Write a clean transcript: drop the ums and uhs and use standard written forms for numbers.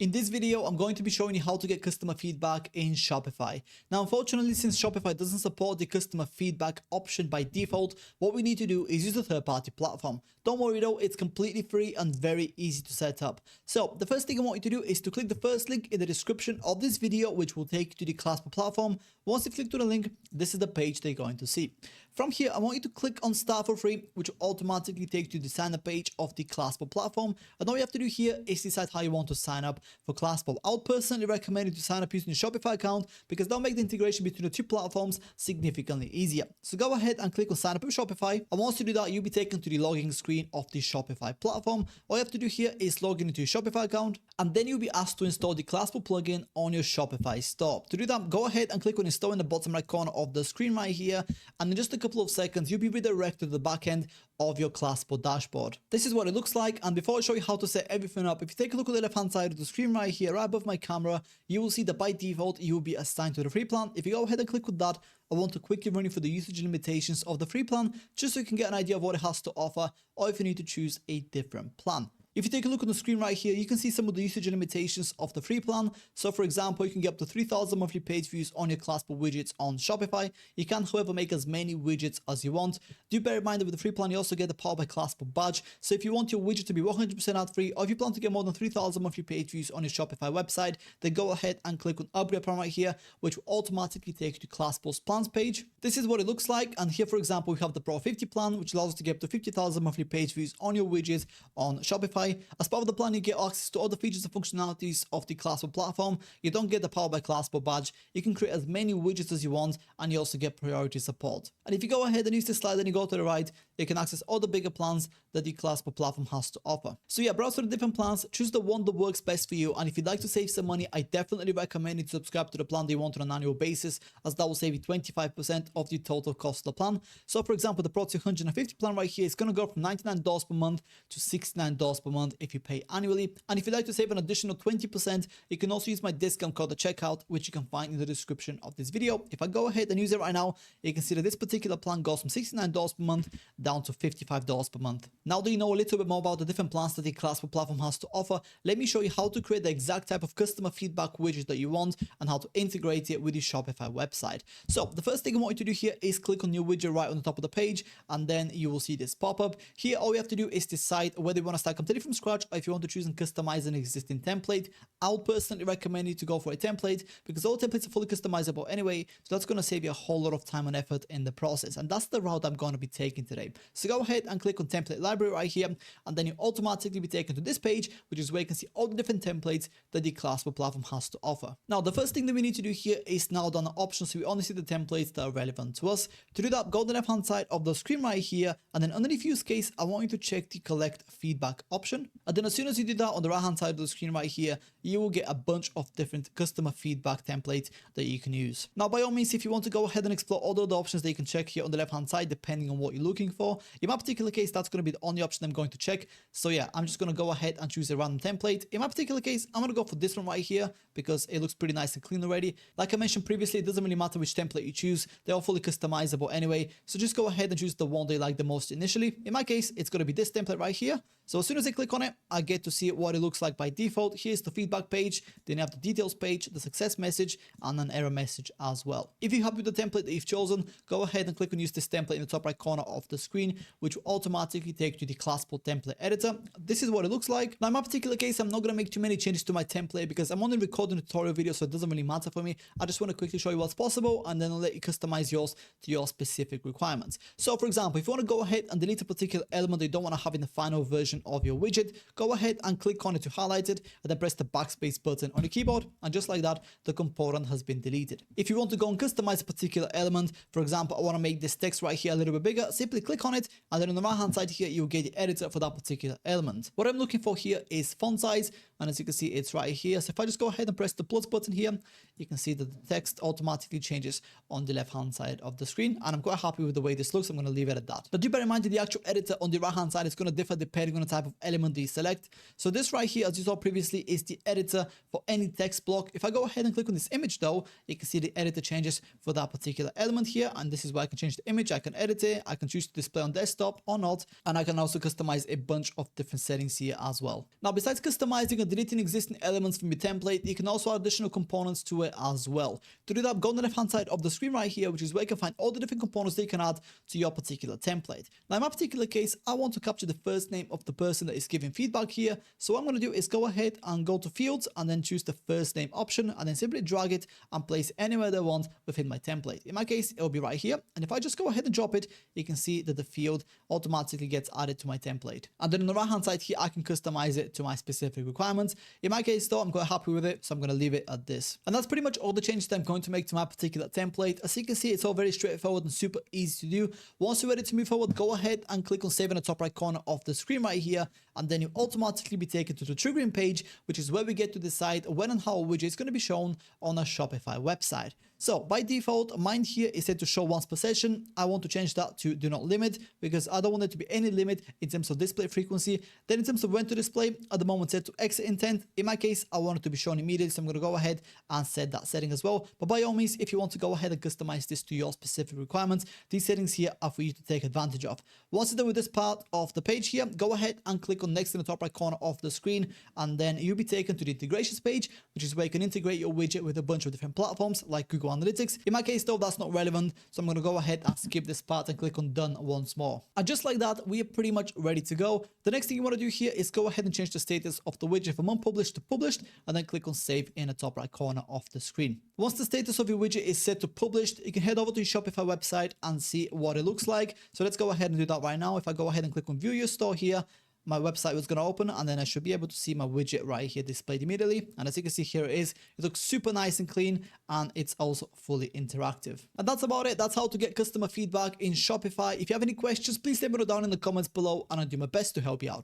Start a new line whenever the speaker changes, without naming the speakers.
In this video, I'm going to be showing you how to get customer feedback in Shopify. Now, unfortunately, since Shopify doesn't support the customer feedback option by default, what we need to do is use a third-party platform. Don't worry though, it's completely free and very easy to set up. So the first thing I want you to do is to click the first link in the description of this video, which will take you to the Clasper platform. Once you click to the link, this is the page they're going to see. From here, I want you to click on Start for Free, which will automatically take you to the sign up page of the Clasper platform. And all you have to do here is decide how you want to sign up for Clasper. I would personally recommend you to sign up using your Shopify account because that'll make the integration between the two platforms significantly easier. So go ahead and click on Sign up with Shopify. And once you do that, you'll be taken to the login screen of the Shopify platform. All you have to do here is log into your Shopify account, and then you'll be asked to install the Clasper plugin on your Shopify store. To do that, go ahead and click on Install in the bottom right corner of the screen right here, and in just a couple of seconds, you'll be redirected to the back end of your Clasper dashboard. This is what it looks like, and before I show you how to set everything up, if you take a look at the left hand side of the screen right here, right above my camera, you will see that by default, you will be assigned to the free plan. If you go ahead and click with that, I want to quickly run you through the usage limitations of the free plan, just so you can get an idea of what it has to offer, or if you need to choose a different plan. If you take a look on the screen right here, you can see some of the usage limitations of the free plan. So for example, you can get up to 3,000 monthly page views on your Clasper widgets on Shopify. You can, however, make as many widgets as you want. Do bear in mind that with the free plan, you also get the Powered by Clasper badge. So if you want your widget to be 100% ad free, or if you plan to get more than 3,000 monthly page views on your Shopify website, then go ahead and click on Upgrade Plan right here, which will automatically take you to Clasper's plans page. This is what it looks like. And here, for example, we have the Pro 50 plan, which allows us to get up to 50,000 monthly page views on your widgets on Shopify. As part of the plan, you get access to all the features and functionalities of the Clasper platform. You don't get the Powered by Clasper badge. You can create as many widgets as you want, and you also get priority support. And if you go ahead and use this slide and you go to the right, you can access all the bigger plans that the Clasper platform has to offer. So yeah, browse through the different plans, choose the one that works best for you. And if you'd like to save some money, I definitely recommend you to subscribe to the plan that you want on an annual basis, as that will save you 25% of the total cost of the plan. So for example, the Pro 250 plan right here is going to go from $99 per month to $69 per month if you pay annually. And if you'd like to save an additional 20%, you can also use my discount code at checkout, which you can find in the description of this video. If I go ahead and use it right now, you can see that this particular plan goes from $69 per month down to $55 per month. Now that you know a little bit more about the different plans that the Clasper platform has to offer, let me show you how to create the exact type of customer feedback widget that you want and how to integrate it with your Shopify website. So the first thing I want you to do here is click on your widget right on the top of the page, and then you will see this pop up. Here, all you have to do is decide whether you want to start completely from scratch, or if you want to choose and customize an existing template. I would personally recommend you to go for a template because all templates are fully customizable anyway, so that's going to save you a whole lot of time and effort in the process, and that's the route I'm going to be taking today. So go ahead and click on template library right here, and then you automatically be taken to this page, which is where you can see all the different templates that the Clasper platform has to offer. Now, the first thing that we need to do here is narrow down the options so we only see the templates that are relevant to us. To do that, go to the left hand side of the screen right here, and then underneath use case, I want you to check the collect feedback option. And then as soon as you do that, on the right hand side of the screen right here, you will get a bunch of different customer feedback templates that you can use. Now, by all means, if you want to go ahead and explore all the other options that you can check here on the left hand side, depending on what you're looking for. In my particular case, that's going to be the only option I'm going to check. So yeah, I'm just going to go ahead and choose a random template. In my particular case, I'm going to go for this one right here because it looks pretty nice and clean already. Like I mentioned previously, it doesn't really matter which template you choose. They're all fully customizable anyway. So just go ahead and choose the one they like the most initially. In my case, it's going to be this template right here. So as soon as I click on it, I get to see what it looks like by default. Here's the feedback page. Then you have the details page, the success message, and an error message as well. If you're happy with the template that you've chosen, go ahead and click on use this template in the top right corner of the screen, which will automatically take you to the Clasper template editor. This is what it looks like. Now, in my particular case, I'm not going to make too many changes to my template because I'm only recording a tutorial video, so it doesn't really matter for me. I just want to quickly show you what's possible, and then I'll let you customize yours to your specific requirements. So for example, if you want to go ahead and delete a particular element that you don't want to have in the final version of your widget, go ahead and click on it to highlight it, and then press the backspace button on your keyboard, and just like that, the component has been deleted. If you want to go and customize a particular element, for example, I want to make this text right here a little bit bigger, simply click on it, and then on the right hand side here, you'll get the editor for that particular element. What I'm looking for here is font size, and as you can see, it's right here. So if I just go ahead and press the plus button here, you can see that the text automatically changes on the left hand side of the screen, and I'm quite happy with the way this looks. I'm going to leave it at that. But do bear in mind that the actual editor on the right hand side is going to differ depending on the type of element that you select. So this right here, as you saw previously, is the editor for any text block. If I go ahead and click on this image though, you can see the editor changes for that particular element here, and this is where I can change the image. I can edit it, I can choose to display on desktop or not, and I can also customize a bunch of different settings here as well. Now, besides customizing a deleting existing elements from your template. You can also add additional components to it as well. To do that, go on the left hand side of the screen right here, which is where you can find all the different components that you can add to your particular template. Now in my particular case, I want to capture the first name of the person that is giving feedback here. So what I'm going to do is go ahead and go to fields and then choose the first name option and then simply drag it and place anywhere that I want within my template. In my case, it will be right here. And if I just go ahead and drop it, you can see that the field automatically gets added to my template. And then on the right hand side here, I can customize it to my specific requirements. In my case though, I'm quite happy with it, so I'm going to leave it at this. And that's pretty much all the changes that I'm going to make to my particular template. As you can see, it's all very straightforward and super easy to do. Once you're ready to move forward, go ahead and click on save in the top right corner of the screen right here, and then you automatically be taken to the triggering page, which is where we get to decide when and how a widget is going to be shown on a Shopify website. So by default, mine here is set to show once per session. I want to change that to do not limit because I don't want there to be any limit in terms of display frequency. Then in terms of when to display, at the moment set to exit intent. In my case, I want it to be shown immediately, so I'm going to go ahead and set that setting as well. But by all means, if you want to go ahead and customize this to your specific requirements, these settings here are for you to take advantage of. Once you're done with this part of the page here, go ahead and click on next in the top right corner of the screen, and then you'll be taken to the integrations page, which is where you can integrate your widget with a bunch of different platforms like Google Analytics. In my case though, that's not relevant, so I'm going to go ahead and skip this part and click on done once more. And just like that, we are pretty much ready to go. The next thing you want to do here is go ahead and change the status of the widget from unpublished to published, and then click on save in the top right corner of the screen. Once the status of your widget is set to published, you can head over to your Shopify website and see what it looks like. So let's go ahead and do that right now. If I go ahead and click on view your store here, my website was going to open, and then I should be able to see my widget right here displayed immediately. And as you can see, here it is. It looks super nice and clean, and it's also fully interactive. And that's about it. That's how to get customer feedback in Shopify. If you have any questions, please let me know down in the comments below, and I'll do my best to help you out.